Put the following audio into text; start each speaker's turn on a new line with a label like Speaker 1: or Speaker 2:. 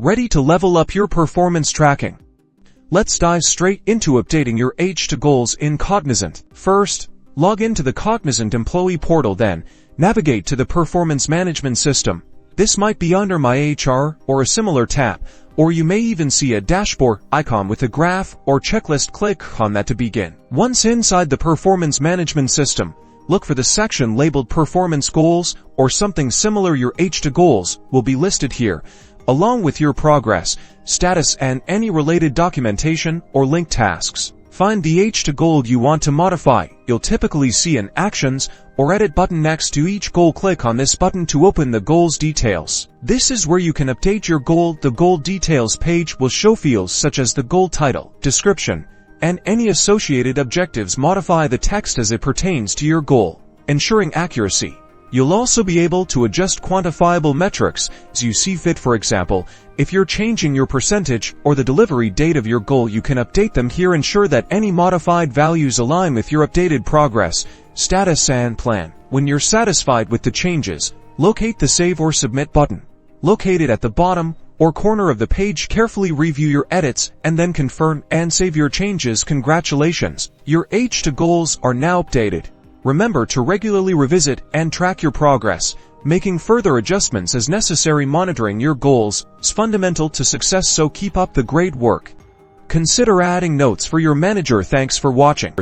Speaker 1: ready to level up your performance tracking. Let's dive straight into updating your H2 goals in Cognizant. First, log into the Cognizant employee portal, then navigate to the performance management system. This might be under My HR or a similar tab, or you may even see a dashboard icon with a graph or checklist. Click on that to begin. Once inside the performance management system, look for the section labeled Performance Goals or something similar. Your H2 goals will be listed here, along with your progress, status, and any related documentation or linked tasks. Find the H2 goal you want to modify. You'll typically see an Actions or Edit button next to each goal. Click on this button to open the goal's details. This is where you can update your goal. The goal details page will show fields such as the goal title, description, and any associated objectives. Modify the text as it pertains to your goal, ensuring accuracy. You'll also be able to adjust quantifiable metrics as you see fit. For example, if you're changing your percentage or the delivery date of your goal, you can update them here. Ensure that any modified values align with your updated progress, status, and plan. When you're satisfied with the changes, locate the Save or Submit button. Located at the bottom or corner of the page, carefully review your edits and then confirm and save your changes. Congratulations! Your H2 goals are now updated. Remember to regularly revisit and track your progress, making further adjustments as necessary. Monitoring your goals is fundamental to success, so keep up the great work. Consider adding notes for your manager. Thanks for watching.